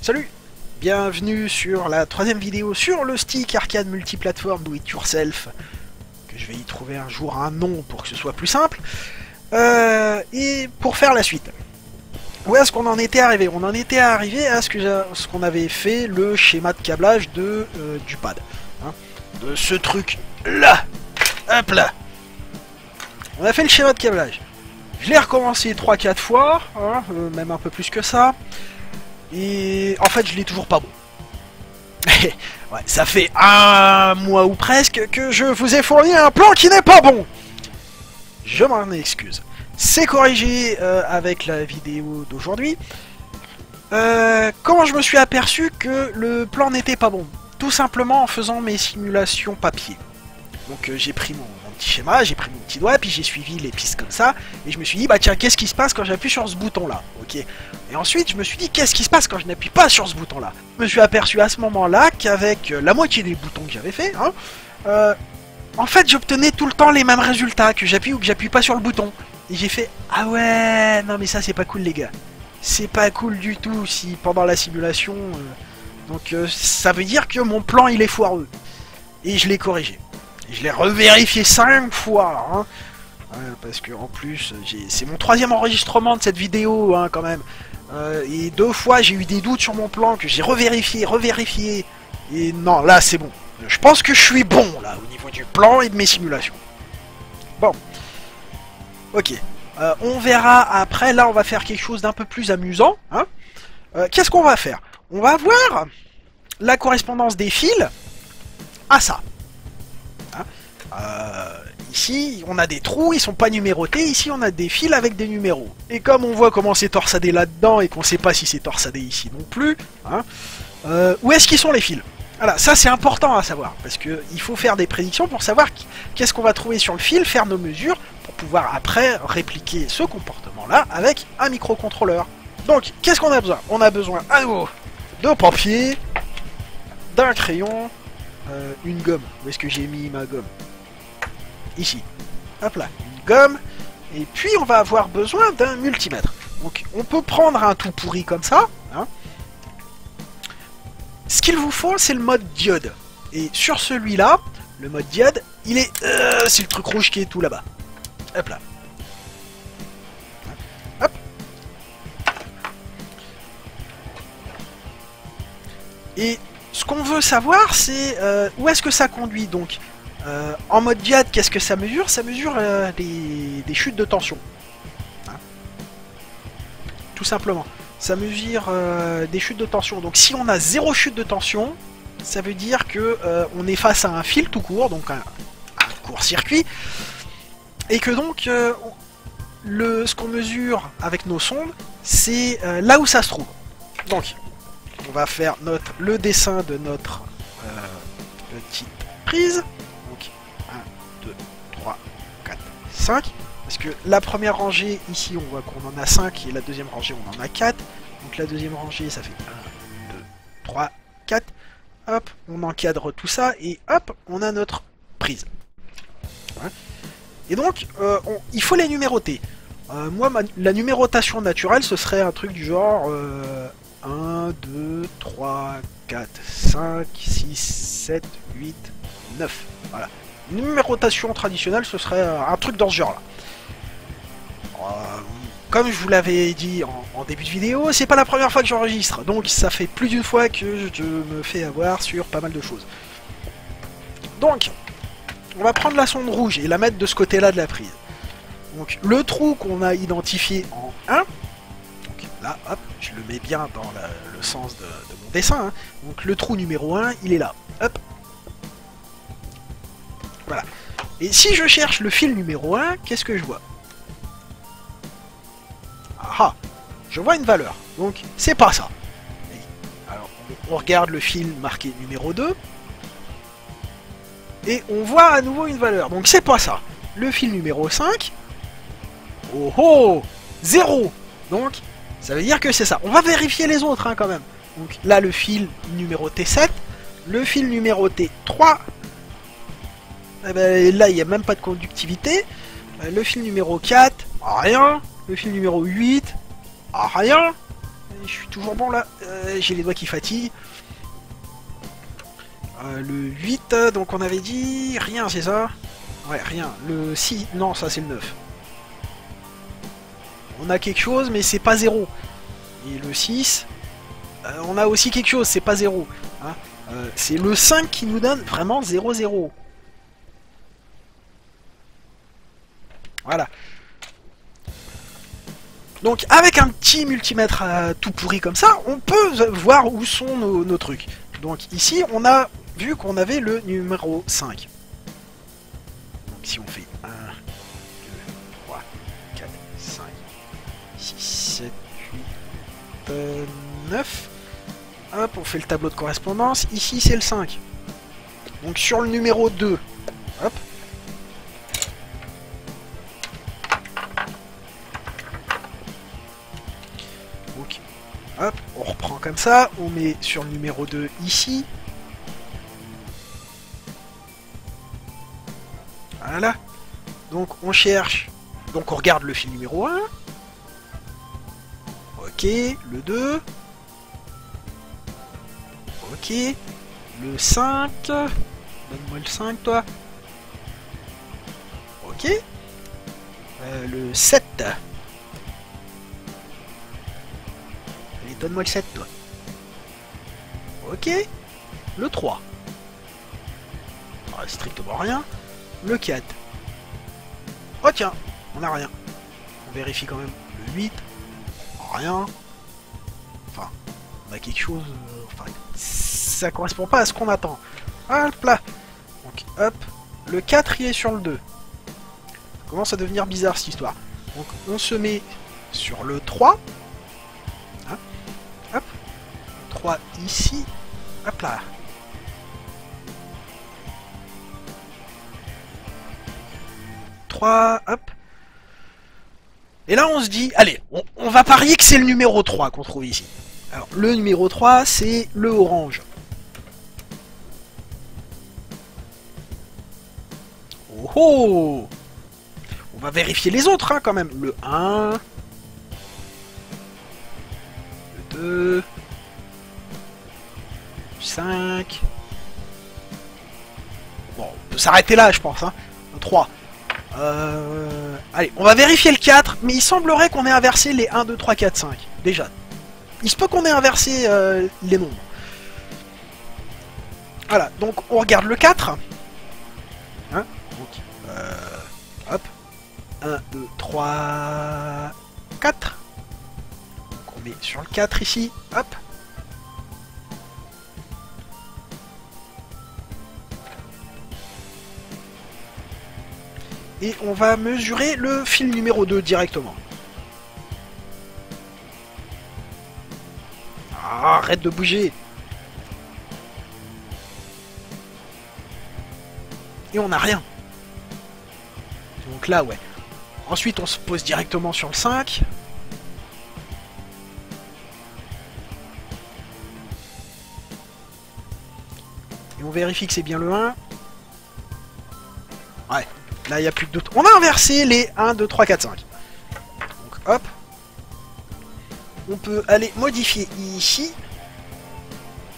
Salut! Bienvenue sur la troisième vidéo sur le stick arcade multiplateforme Do It Yourself, que je vais y trouver un jour un nom pour que ce soit plus simple, et pour faire la suite. Où est-ce qu'on en était arrivé? On en était arrivé à ce qu'on avait fait, le schéma de câblage du pad. Hein, de ce truc là! Hop là! On a fait le schéma de câblage. Je l'ai recommencé 3-4 fois, hein, même un peu plus que ça. Et en fait, je l'ai toujours pas bon. Ouais, ça fait un mois ou presque que je vous ai fourni un plan qui n'est pas bon. Je m'en excuse. C'est corrigé avec la vidéo d'aujourd'hui. Comment je me suis aperçu que le plan n'était pas bon? Tout simplement en faisant mes simulations papier. Donc j'ai pris mon petit schéma, j'ai pris mon petit doigt, puis j'ai suivi les pistes comme ça, et je me suis dit, bah tiens, qu'est-ce qui se passe quand j'appuie sur ce bouton-là? Ok. Et ensuite, je me suis dit, qu'est-ce qui se passe quand je n'appuie pas sur ce bouton-là? Je me suis aperçu à ce moment-là qu'avec la moitié des boutons que j'avais fait, hein, en fait, j'obtenais tout le temps les mêmes résultats, que j'appuie ou que j'appuie pas sur le bouton. Et j'ai fait, ah ouais, non mais ça c'est pas cool les gars. C'est pas cool du tout si pendant la simulation... donc ça veut dire que mon plan il est foireux. Et je l'ai corrigé. Je l'ai revérifié 5 fois, hein, parce que en plus, c'est mon troisième enregistrement de cette vidéo, hein, quand même. Et 2 fois, j'ai eu des doutes sur mon plan que j'ai revérifié. Et non, là, c'est bon. Je pense que je suis bon, là, au niveau du plan et de mes simulations. Bon. Ok. On verra après. Là, on va faire quelque chose d'un peu plus amusant. Hein. Qu'est-ce qu'on va faire? On va voir la correspondance des fils à ça. Ici, on a des trous, ils sont pas numérotés. Ici, on a des fils avec des numéros. Et comme on voit comment c'est torsadé là-dedans et qu'on sait pas si c'est torsadé ici non plus, hein, où est-ce qu'ils sont les fils? Voilà, ça c'est important à savoir parce que il faut faire des prédictions pour savoir qu'est-ce qu'on va trouver sur le fil, faire nos mesures pour pouvoir après répliquer ce comportement-là avec un microcontrôleur. Donc, qu'est-ce qu'on a besoin? On a besoin à nouveau de papier, d'un crayon, une gomme. Où est-ce que j'ai mis ma gomme? Ici. Hop là, une gomme. Et puis on va avoir besoin d'un multimètre. Donc on peut prendre un tout pourri comme ça. Hein. Ce qu'il vous faut, c'est le mode diode. Et sur celui-là, le mode diode, il est... c'est le truc rouge qui est tout là-bas. Hop là. Hop. Et ce qu'on veut savoir, c'est où est-ce que ça conduit. Donc, en mode diode, qu'est-ce que ça mesure? Ça mesure des chutes de tension. Hein, tout simplement. Ça mesure des chutes de tension. Donc si on a 0 chute de tension, ça veut dire que on est face à un fil tout court, donc un court-circuit, et que donc ce qu'on mesure avec nos sondes, c'est là où ça se trouve. Donc, on va faire le dessin de notre petite prise. 5, parce que la première rangée ici on voit qu'on en a 5 et la deuxième rangée on en a 4, donc la deuxième rangée ça fait 1, 2, 3, 4, hop, on encadre tout ça et hop, on a notre prise. Ouais. Et donc il faut les numéroter. Moi la numérotation naturelle ce serait un truc du genre 1, 2, 3, 4, 5, 6, 7, 8, 9, voilà. Numérotation traditionnelle, ce serait un truc dans ce genre-là. Comme je vous l'avais dit en début de vidéo, c'est pas la première fois que j'enregistre, donc ça fait plus d'une fois que je me fais avoir sur pas mal de choses. Donc, on va prendre la sonde rouge et la mettre de ce côté-là de la prise. Donc, le trou qu'on a identifié en 1, donc là, hop, je le mets bien dans le sens de mon dessin, hein. Donc le trou numéro 1, il est là, hop. Voilà. Et si je cherche le fil numéro 1, qu'est-ce que je vois? Ah, je vois une valeur. Donc, c'est pas ça. Alors, on regarde le fil marqué numéro 2. Et on voit à nouveau une valeur. Donc, c'est pas ça. Le fil numéro 5. Oh oh 0. Donc, ça veut dire que c'est ça. On va vérifier les autres, hein, quand même. Donc, là, le fil numéroté 7. Le fil numéroté 3. Eh ben, là, il n'y a même pas de conductivité. Le fil numéro 4, rien. Le fil numéro 8, rien. Je suis toujours bon là. J'ai les doigts qui fatiguent. Le 8, donc on avait dit... Rien, c'est ça? Ouais, rien. Le 6, non, ça c'est le 9. On a quelque chose, mais c'est pas 0. Et le 6, on a aussi quelque chose, c'est pas 0. Hein. C'est le 5 qui nous donne vraiment 0, 0. Voilà. Donc avec un petit multimètre tout pourri comme ça, on peut voir où sont nos trucs. Donc ici, on a vu qu'on avait le numéro 5. Donc si on fait 1, 2, 3, 4, 5, 6, 7, 8, 9. Hop, on fait le tableau de correspondance. Ici, c'est le 5. Donc sur le numéro 2, hop. Donc, hop, on reprend comme ça. On met sur le numéro 2 ici. Voilà. Donc on cherche. Donc on regarde le fil numéro 1. Ok, le 2. Ok, le 5. Donne-moi le 5, toi. Ok. Le 7. Allez, donne-moi le 7, toi. Ok. Le 3. Ah, strictement rien. Le 4. Oh tiens, on a rien. On vérifie quand même. Le 8. Rien. Enfin, on a quelque chose... enfin, ça correspond pas à ce qu'on attend. Hop là. Donc, hop. Le 4, il est sur le 2. Ça commence à devenir bizarre, cette histoire. Donc, on se met sur le 3. Hein, hop. 3 ici. Hop là. Hop. Et là on se dit, allez, on va parier que c'est le numéro 3 qu'on trouve ici. Alors le numéro 3 c'est le orange. Oh oh. On va vérifier les autres hein, quand même. Le 1. Le 2. Le 5. Bon, on peut s'arrêter là je pense. Hein. Le 3. Allez, on va vérifier le 4, mais il semblerait qu'on ait inversé les 1, 2, 3, 4, 5. Déjà. Il se peut qu'on ait inversé les nombres. Voilà, donc on regarde le 4. Hein, donc, hop. 1, 2, 3, 4. Donc on met sur le 4 ici. Hop. Et on va mesurer le fil numéro 2 directement. Ah, arrête de bouger. Et on n'a rien. Donc là, ouais. Ensuite, on se pose directement sur le 5. Et on vérifie que c'est bien le 1. Ouais. Là, il n'y a plus de doute. On a inversé les 1, 2, 3, 4, 5. Donc, hop. On peut aller modifier ici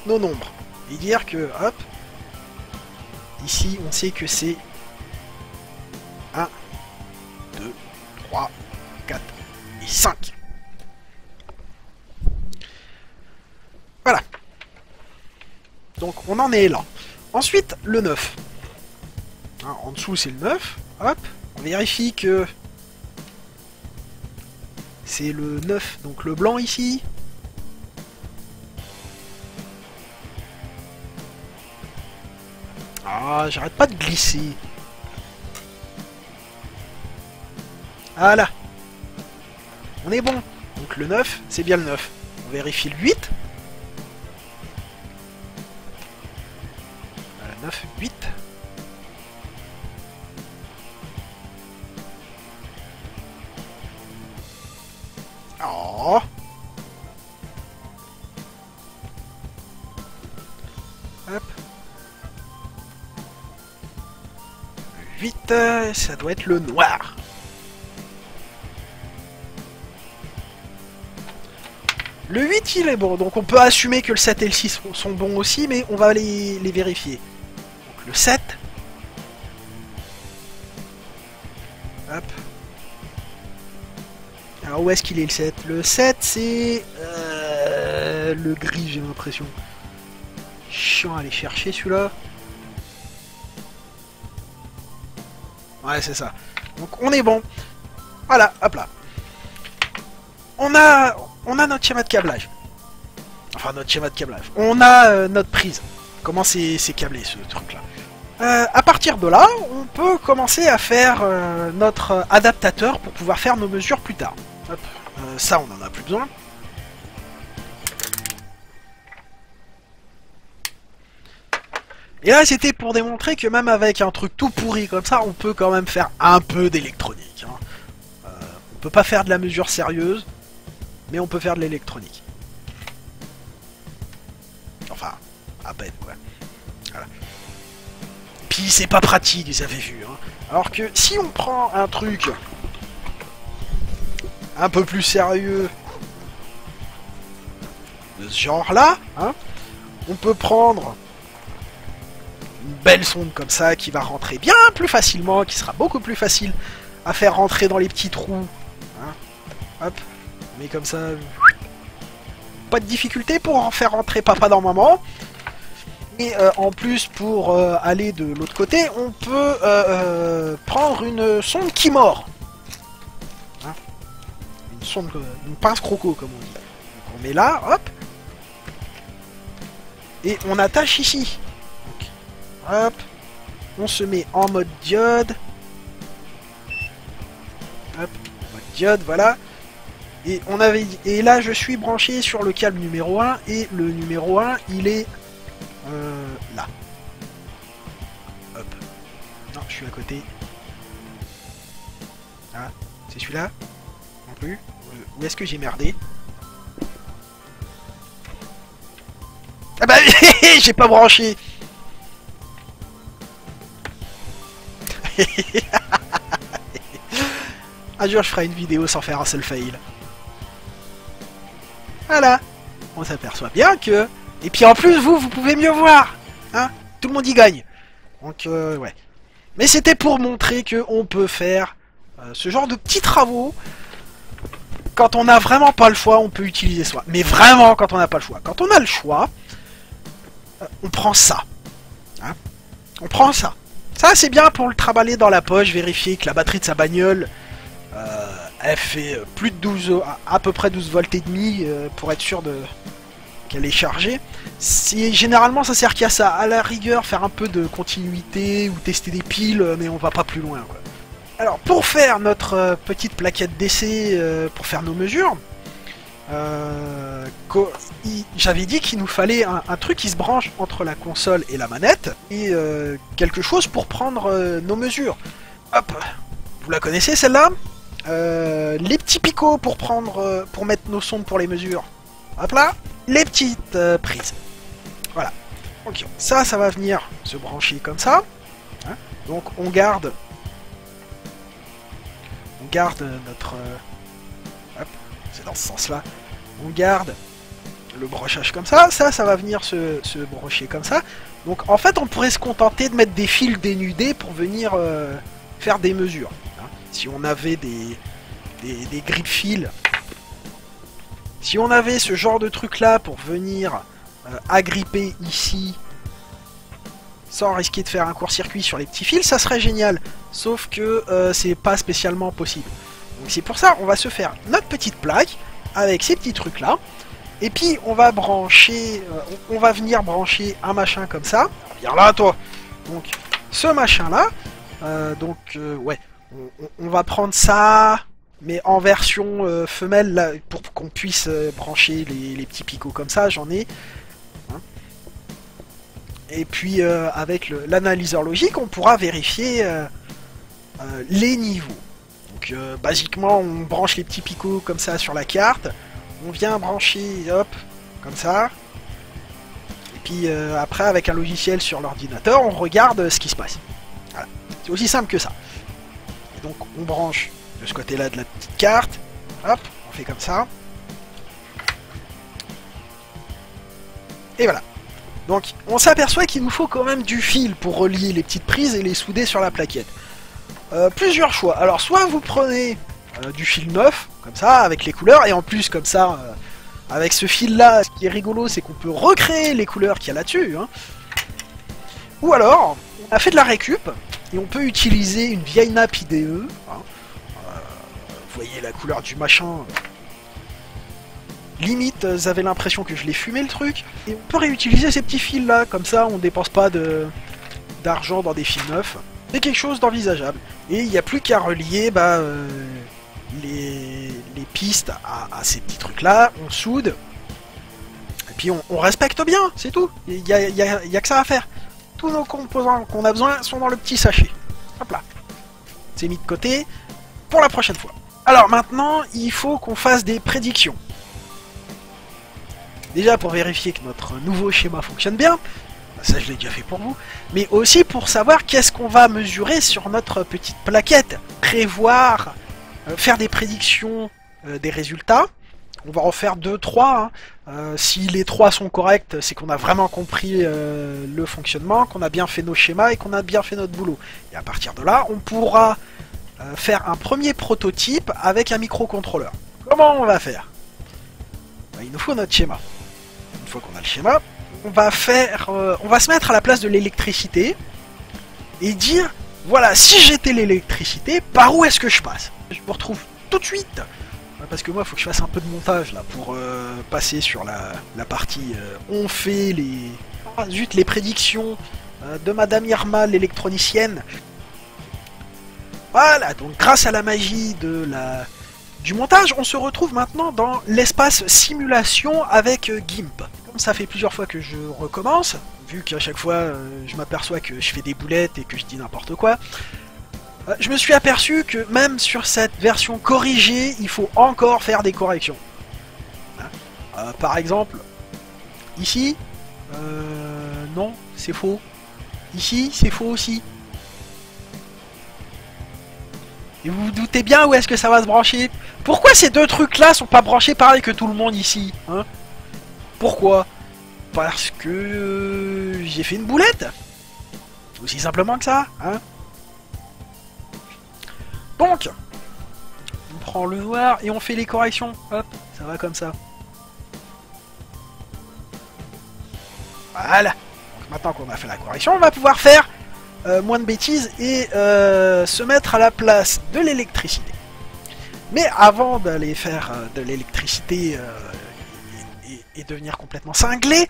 nos nombres. Et dire que, hop. Ici, on sait que c'est 1, 2, 3, 4 et 5. Voilà. Donc, on en est là. Ensuite, le 9. Hein, en dessous c'est le 9, hop, on vérifie que c'est le 9, donc le blanc ici. Ah, j'arrête pas de glisser. Voilà. On est bon. Donc le 9, c'est bien le 9. On vérifie le 8. Voilà, 9, 8. Oh. Hop. Le 8, ça doit être le noir. Le 8 il est bon, donc on peut assumer que le 7 et le 6 sont bons aussi, mais on va les vérifier. Donc le 7. Hop. Alors où est-ce qu'il est le 7? Le 7 c'est... le gris j'ai l'impression. Chiant à aller chercher celui-là. Ouais c'est ça. Donc on est bon. Voilà, hop là. On a notre schéma de câblage. Enfin notre schéma de câblage. On a notre prise. Comment c'est câblé ce truc là. À partir de là, on peut commencer à faire notre adaptateur pour pouvoir faire nos mesures plus tard. Hop. Ça on en a plus besoin. Et là c'était pour démontrer que même avec un truc tout pourri comme ça, on peut quand même faire un peu d'électronique. Hein. On peut pas faire de la mesure sérieuse, mais on peut faire de l'électronique. Enfin, à peine quoi. Voilà. Puis c'est pas pratique, vous avez vu. Hein. Alors que si on prend un truc un peu plus sérieux de ce genre là, hein, on peut prendre une belle sonde comme ça qui va rentrer bien plus facilement, qui sera beaucoup plus facile à faire rentrer dans les petits trous. Hein. Hop, mais comme ça, pas de difficulté pour en faire rentrer papa dans maman. Et en plus, pour aller de l'autre côté, on peut prendre une sonde qui mord. Hein, une sonde, une pince croco comme on dit. Donc on met là, hop. Et on attache ici. Donc, hop. On se met en mode diode. Hop, mode diode, voilà. Et, et là, je suis branché sur le câble numéro 1. Et le numéro 1, il est là. Hop. Non, je suis à côté. Ah, c'est celui-là? Non plus. Où est-ce que j'ai merdé? Ah bah, j'ai pas branché. Un jour, je ferai une vidéo sans faire un seul fail. Voilà. On s'aperçoit bien que... Et puis en plus, vous pouvez mieux voir. Hein, tout le monde y gagne. Donc, ouais. Mais c'était pour montrer qu'on peut faire ce genre de petits travaux. Quand on n'a vraiment pas le choix, on peut utiliser ça. Mais vraiment, quand on n'a pas le choix. Quand on a le choix, on prend ça. Hein, on prend ça. Ça, c'est bien pour le trimballer dans la poche, vérifier que la batterie de sa bagnole, elle fait plus de 12, à peu près 12 volts et demi, pour être sûr qu'elle est chargée. Généralement, ça sert qu'à ça. À la rigueur, faire un peu de continuité ou tester des piles, mais on va pas plus loin, quoi. Alors, pour faire notre petite plaquette d'essai, pour faire nos mesures, j'avais dit qu'il nous fallait un truc qui se branche entre la console et la manette, et quelque chose pour prendre nos mesures. Hop, vous la connaissez celle-là? Les petits picots pour pour mettre nos sondes pour les mesures. Hop là, les petites prises. Voilà. Ok, ça va venir se brancher comme ça. Hein, donc on garde notre... hop, c'est dans ce sens-là. On garde le brochage comme ça. Ça va venir se brocher comme ça. Donc en fait, on pourrait se contenter de mettre des fils dénudés pour venir faire des mesures. Hein. Si on avait des grilles de fils, si on avait ce genre de truc là pour venir agripper ici sans risquer de faire un court-circuit sur les petits fils, ça serait génial. Sauf que c'est pas spécialement possible. Donc c'est pour ça on va se faire notre petite plaque avec ces petits trucs là. Et puis on va brancher, on va venir brancher un machin comme ça. Viens là toi. Donc ce machin là. Ouais, on va prendre ça, mais en version femelle là, pour qu'on puisse brancher les petits picots comme ça. J'en ai. Hein. Et puis avec l'analyseur logique, on pourra vérifier les niveaux. Donc basiquement, on branche les petits picots comme ça sur la carte. On vient brancher, hop, comme ça. Et puis après, avec un logiciel sur l'ordinateur, on regarde ce qui se passe. Voilà. C'est aussi simple que ça. Et donc, on branche de ce côté-là de la petite carte. Hop, on fait comme ça. Et voilà. Donc on s'aperçoit qu'il nous faut quand même du fil pour relier les petites prises et les souder sur la plaquette. Plusieurs choix. Alors soit vous prenez du fil neuf, comme ça, avec les couleurs, et en plus comme ça, avec ce fil là, ce qui est rigolo c'est qu'on peut recréer les couleurs qu'il y a là-dessus. Hein. Ou alors, on a fait de la récup, et on peut utiliser une vieille nappe IDE. Hein. Vous voyez la couleur du machin. Limite, vous avez l'impression que je l'ai fumé le truc. Et on peut réutiliser ces petits fils là, comme ça on dépense pas d'argent dans des fils neufs. C'est quelque chose d'envisageable. Et il n'y a plus qu'à relier les pistes à ces petits trucs là, on soude. Et puis on respecte bien, c'est tout. Il y a que ça à faire. Tous nos composants qu'on a besoin sont dans le petit sachet. Hop là. C'est mis de côté pour la prochaine fois. Alors maintenant, il faut qu'on fasse des prédictions. Déjà pour vérifier que notre nouveau schéma fonctionne bien, ça je l'ai déjà fait pour vous, mais aussi pour savoir qu'est-ce qu'on va mesurer sur notre petite plaquette, prévoir, faire des prédictions des résultats. On va en faire 2-3, hein. Si les 3 sont corrects, c'est qu'on a vraiment compris le fonctionnement, qu'on a bien fait nos schémas et qu'on a bien fait notre boulot. Et à partir de là, on pourra faire un premier prototype avec un microcontrôleur. Comment on va faire? Il nous faut notre schéma. Une fois qu'on a le schéma, on va se mettre à la place de l'électricité et dire, voilà, si j'étais l'électricité, par où est-ce que je passe? Je me retrouve tout de suite, parce que moi, il faut que je fasse un peu de montage là pour passer sur la partie. On fait les prédictions de Madame Irma, l'électronicienne. Voilà, donc grâce à la magie du montage, on se retrouve maintenant dans l'espace simulation avec GIMP. Comme ça fait plusieurs fois que je recommence, vu qu'à chaque fois je m'aperçois que je fais des boulettes et que je dis n'importe quoi, je me suis aperçu que même sur cette version corrigée, il faut encore faire des corrections. Par exemple, ici, non, c'est faux. Ici, c'est faux aussi. Et vous vous doutez bien où est-ce que ça va se brancher? Pourquoi ces deux trucs-là sont pas branchés pareil que tout le monde ici, hein? Pourquoi? Parce que j'ai fait une boulette. Aussi simplement que ça, hein? Donc, on prend le noir et on fait les corrections. Hop, ça va comme ça. Voilà. Donc maintenant qu'on a fait la correction, on va pouvoir faire moins de bêtises et se mettre à la place de l'électricité. Mais avant d'aller faire de l'électricité et devenir complètement cinglé,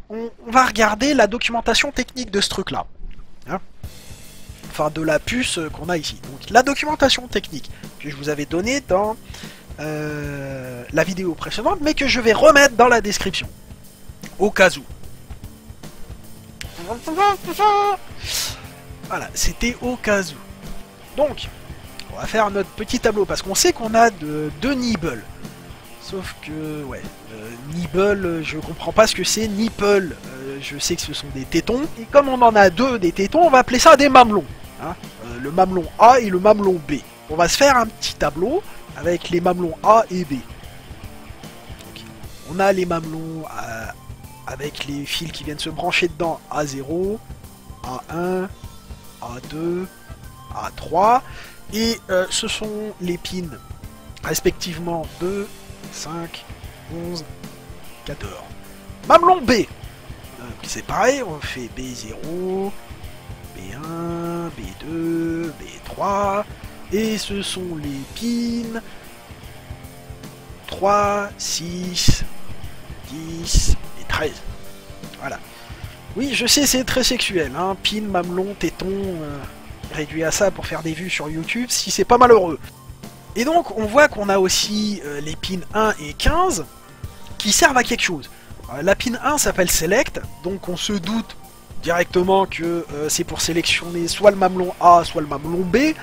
on va regarder la documentation technique de ce truc-là. Hein, enfin, de la puce qu'on a ici. Donc, la documentation technique que je vous avais donnée dans la vidéo précédente, mais que je vais remettre dans la description. Au cas où. Voilà, c'était au cas où. Donc, on va faire notre petit tableau, parce qu'on sait qu'on a deux nibbles. Sauf que, ouais, nibble, je comprends pas ce que c'est. Nipple, je sais que ce sont des tétons. Et comme on en a deux des tétons, on va appeler ça des mamelons. Hein, le mamelon A et le mamelon B. On va se faire un petit tableau avec les mamelons A et B. Donc, on a les mamelons avec les fils qui viennent se brancher dedans. A0, A1, A2, A3. Et ce sont les pins respectivement 2, 5, 11, 14. Mamelon B. C'est pareil, on fait B0, B1, B2, B3. Et ce sont les pins 3, 6, 10 et 13. Voilà. Oui, je sais, c'est très sexuel, hein. Pin, mamelon, téton, réduit à ça pour faire des vues sur YouTube, si c'est pas malheureux. Et donc, on voit qu'on a aussi les pins 1 et 15 qui servent à quelque chose. La pin 1 s'appelle Select, donc on se doute directement que c'est pour sélectionner soit le mamelon A, soit le mamelon B,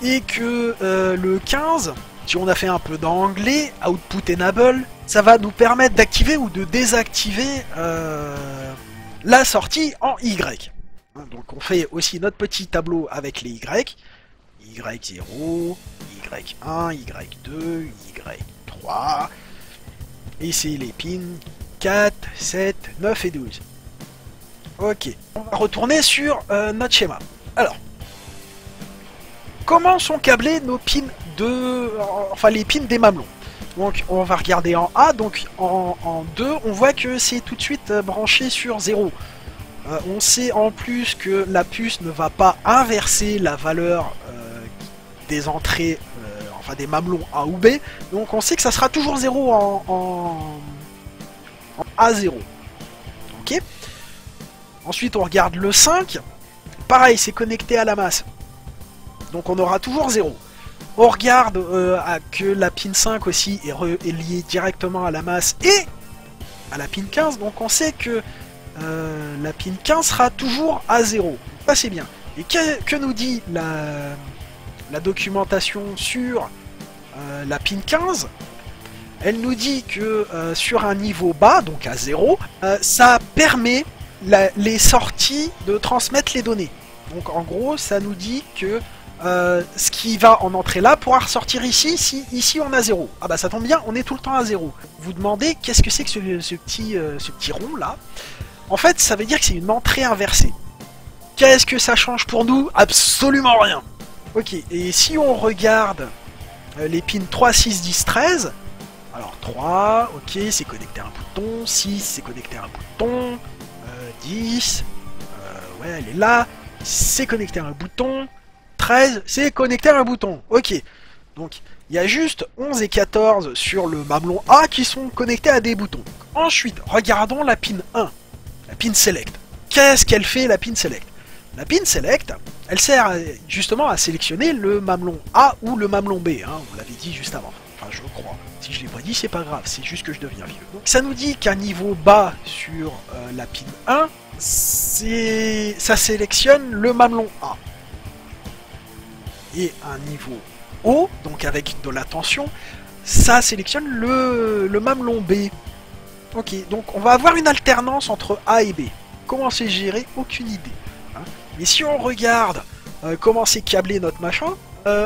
et que le 15, si on a fait un peu d'anglais, Output Enable, ça va nous permettre d'activer ou de désactiver la sortie en Y. Donc on fait aussi notre petit tableau avec les Y. Y0, Y1, Y2, Y3. Et c'est les pins 4, 7, 9 et 12. Ok, on va retourner sur notre schéma. Alors, comment sont câblés nos pins enfin les pins des mamelons? Donc on va regarder en A, donc en 2, on voit que c'est tout de suite branché sur 0. On sait en plus que la puce ne va pas inverser la valeur des entrées, enfin des mamelons A ou B, donc on sait que ça sera toujours 0 en A0. Ok. Ensuite on regarde le 5, pareil c'est connecté à la masse, donc on aura toujours 0. On regarde que la pin 5 aussi est liée directement à la masse et à la pin 15, donc on sait que la pin 15 sera toujours à 0. Ça c'est bien. Et que nous dit la documentation sur la pin 15? Elle nous dit que sur un niveau bas, donc à 0, ça permet les sorties de transmettre les données. Donc en gros, ça nous dit que ce qui va en entrer là pourra ressortir ici, si ici on a 0. Ah bah ça tombe bien, on est tout le temps à 0. Vous demandez qu'est-ce que c'est que ce petit rond là? En fait, ça veut dire que c'est une entrée inversée. Qu'est-ce que ça change pour nous? Absolument rien. Ok, et si on regarde les pins 3, 6, 10, 13, alors 3, ok, c'est connecté à un bouton, 6, c'est connecté à un bouton, 10, ouais, elle est là, c'est connecté à un bouton, 13, c'est connecté à un bouton, ok. Donc, il y a juste 11 et 14 sur le mamelon A qui sont connectés à des boutons. Ensuite, regardons la pin 1, la pin Select. Qu'est-ce qu'elle fait, la pin Select? La pin Select, elle sert justement à sélectionner le mamelon A ou le mamelon B, hein, on l'avait dit juste avant. Enfin, je crois. Si je l'ai pas dit, c'est pas grave, c'est juste que je deviens vieux. Donc, ça nous dit qu'un niveau bas sur la pin 1, ça sélectionne le mamelon A. Et un niveau haut, donc avec de la tension, ça sélectionne le mamelon B. Ok, donc on va avoir une alternance entre A et B. Comment c'est géré? Aucune idée. Hein. Mais si on regarde comment c'est câblé notre machin,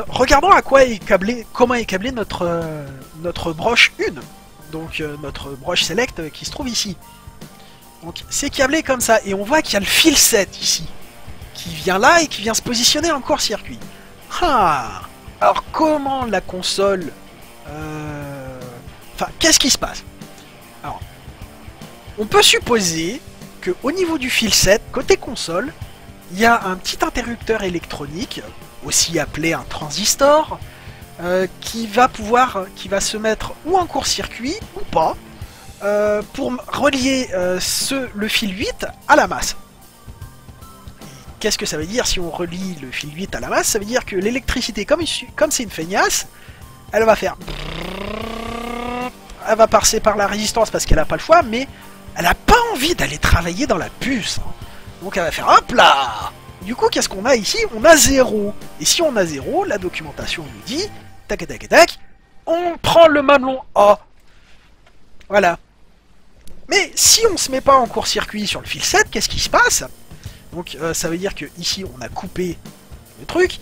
regardons à quoi est câblé, comment est câblé notre broche 1. Donc notre broche select qui se trouve ici. Donc c'est câblé comme ça. Et on voit qu'il y a le fil 7 ici. Qui vient là et qui vient se positionner en court-circuit. Ah. Alors comment la console... Enfin, qu'est-ce qui se passe? Alors, on peut supposer que au niveau du fil 7, côté console, il y a un petit interrupteur électronique, aussi appelé un transistor, qui va se mettre ou en court-circuit ou pas, pour relier le fil 8 à la masse. Qu'est-ce que ça veut dire si on relie le fil 8 à la masse? Ça veut dire que l'électricité, comme c'est une feignasse, elle va faire... Elle va passer par la résistance parce qu'elle n'a pas le choix, mais elle n'a pas envie d'aller travailler dans la puce. Hein. Donc elle va faire hop là. Du coup, qu'est-ce qu'on a ici? On a 0. Et si on a 0, la documentation nous dit, tac tac tac, on prend le mamelon A. Voilà. Mais si on se met pas en court-circuit sur le fil 7, qu'est-ce qui se passe? Donc ça veut dire que ici on a coupé le truc.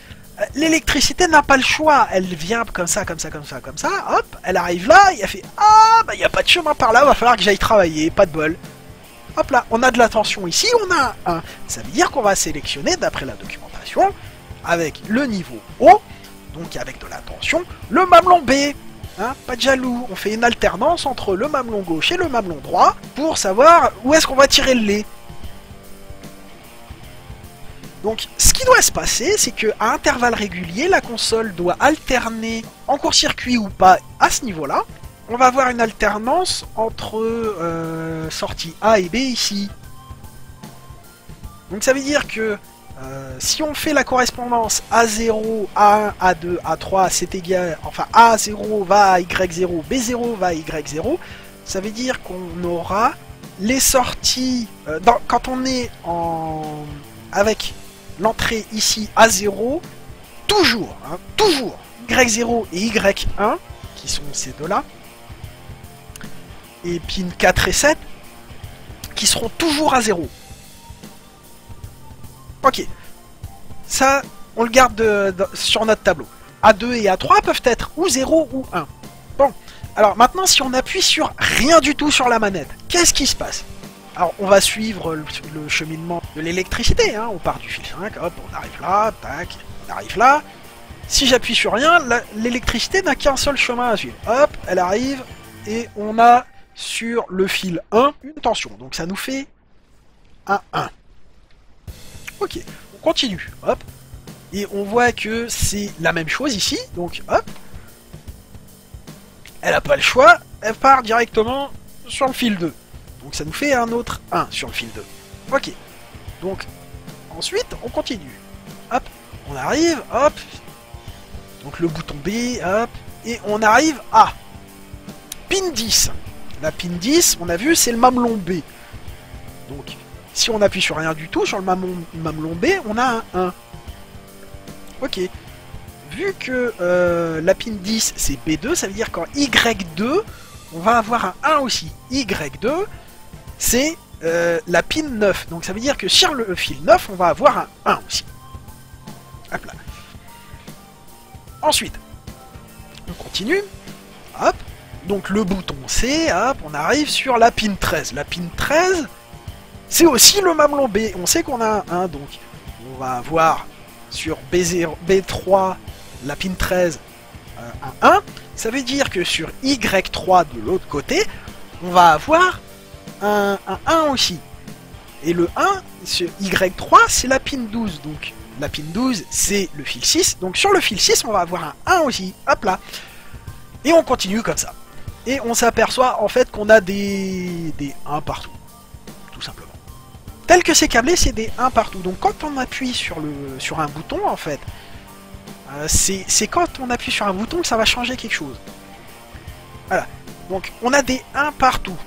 L'électricité n'a pas le choix, elle vient comme ça, comme ça, comme ça, comme ça, hop, elle arrive là, et elle fait ah bah il n'y a pas de chemin par là, va falloir que j'aille travailler, pas de bol. Hop là, on a de la tension ici, on a un. Ça veut dire qu'on va sélectionner, d'après la documentation, avec le niveau haut, donc avec de la tension, le mamelon B. Hein, pas de jaloux, on fait une alternance entre le mamelon gauche et le mamelon droit pour savoir où est-ce qu'on va tirer le lait. Donc, ce qui doit se passer, c'est qu'à intervalles réguliers, la console doit alterner en court-circuit ou pas à ce niveau-là. On va avoir une alternance entre sorties A et B ici. Donc ça veut dire que si on fait la correspondance A0, A1, A2, A3, c'est égal... Enfin, A0 va à Y0, B0 va à Y0, ça veut dire qu'on aura les sorties... quand on est avec l'entrée ici A0, toujours, hein, toujours, Y0 et Y1, qui sont ces deux-là, et pin 4 et 7, qui seront toujours à 0. Ok. Ça, on le garde sur notre tableau. A2 et A3 peuvent être ou 0 ou 1. Bon. Alors maintenant, si on appuie sur rien du tout sur la manette, qu'est-ce qui se passe? Alors, on va suivre le cheminement de l'électricité, hein. On part du fil 5, hop, on arrive là, tac, on arrive là. Si j'appuie sur rien, l'électricité n'a qu'un seul chemin à suivre. Hop, elle arrive, et on a sur le fil 1 une tension. Donc ça nous fait un 1. Ok, on continue, hop. Et on voit que c'est la même chose ici, donc hop. Elle n'a pas le choix, elle part directement sur le fil 2. Donc ça nous fait un autre 1 sur le fil 2. Ok, donc ensuite on continue. Hop, on arrive, hop. Donc le bouton B, hop. Et on arrive à pin 10. La pin 10, on a vu, c'est le mamelon B. Donc, si on appuie sur rien du tout, sur le mamelon B, on a un 1. Ok. Vu que la pin 10, c'est B2, ça veut dire qu'en Y2, on va avoir un 1 aussi. Y2, c'est la pin 9. Donc ça veut dire que sur le fil 9, on va avoir un 1 aussi. Hop là. Ensuite, on continue. Hop. Donc le bouton C, hop, on arrive sur la pin 13. La pin 13, c'est aussi le mamelon B. On sait qu'on a un 1, donc on va avoir sur B0, B3, la pin 13, un 1. Ça veut dire que sur Y3 de l'autre côté, on va avoir un 1 aussi. Et le 1, sur Y3, c'est la pin 12. Donc la pin 12, c'est le fil 6. Donc sur le fil 6, on va avoir un 1 aussi. Hop là. Et on continue comme ça. Et on s'aperçoit en fait qu'on a des 1 partout. Tout simplement. Tel que c'est câblé, c'est des 1 partout. Donc quand on appuie sur un bouton, en fait, c'est quand on appuie sur un bouton que ça va changer quelque chose. Voilà. Donc on a des 1 partout.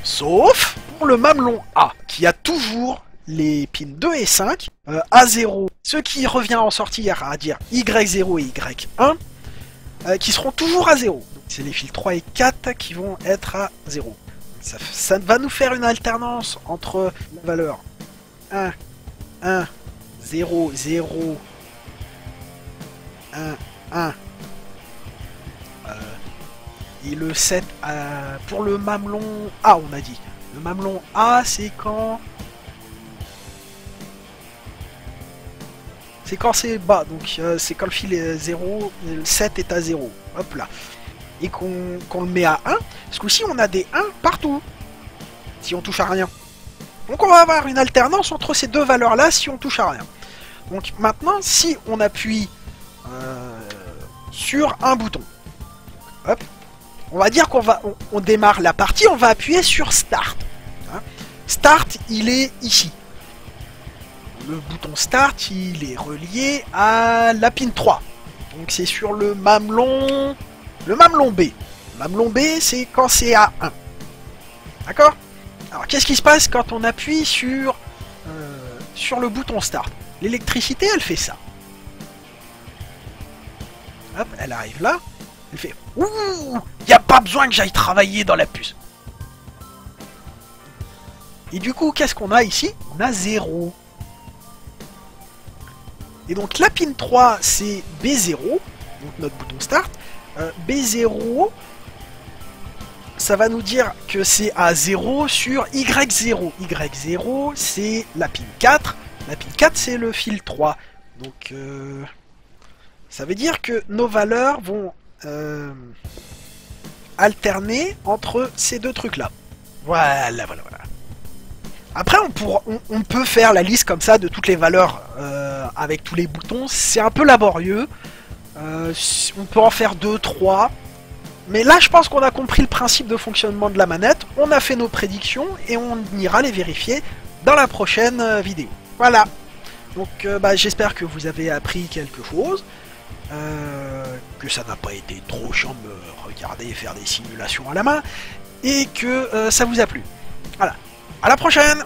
Sauf pour le mamelon A, qui a toujours les pins 2 et 5 à 0. Ce qui revient en sortie à dire Y0 et Y1, qui seront toujours à 0. C'est les fils 3 et 4 qui vont être à 0. Ça va nous faire une alternance entre la valeur 1, 1, 0, 0, 1, 1 et le 7 pour le mamelon A, on a dit. Le mamelon A, c'est quand... C'est quand c'est bas, donc c'est quand le fil est 0, le 7 est à 0. Hop là. Et qu'on le met à 1, ce coup-ci on a des 1 partout, si on touche à rien. Donc on va avoir une alternance entre ces deux valeurs-là si on touche à rien. Donc maintenant, si on appuie sur un bouton, hop, on va dire on démarre la partie, on va appuyer sur Start. Hein. Start, il est ici. Le bouton Start, il est relié à la pin 3. Donc c'est sur le mamelon... Le mamelon B. Le mamelon B, c'est quand c'est à 1. D'accord? Alors, qu'est-ce qui se passe quand on appuie sur le bouton Start? L'électricité, elle fait ça. Hop, elle arrive là. Elle fait... Ouh! Y a pas besoin que j'aille travailler dans la puce. Et du coup, qu'est-ce qu'on a ici? On a 0. Et donc, la pin 3, c'est B0. Donc, notre bouton Start. B0, ça va nous dire que c'est à 0 sur Y0. Y0, c'est la pin 4. La pin 4, c'est le fil 3. Donc, ça veut dire que nos valeurs vont alterner entre ces deux trucs-là. Voilà, voilà, voilà. Après, on peut faire la liste comme ça de toutes les valeurs avec tous les boutons. C'est un peu laborieux. On peut en faire 2, 3. Mais là, je pense qu'on a compris le principe de fonctionnement de la manette. On a fait nos prédictions et on ira les vérifier dans la prochaine vidéo. Voilà. Donc, j'espère que vous avez appris quelque chose. Que ça n'a pas été trop chiant de me regarder et faire des simulations à la main. Et que ça vous a plu. Voilà. À la prochaine!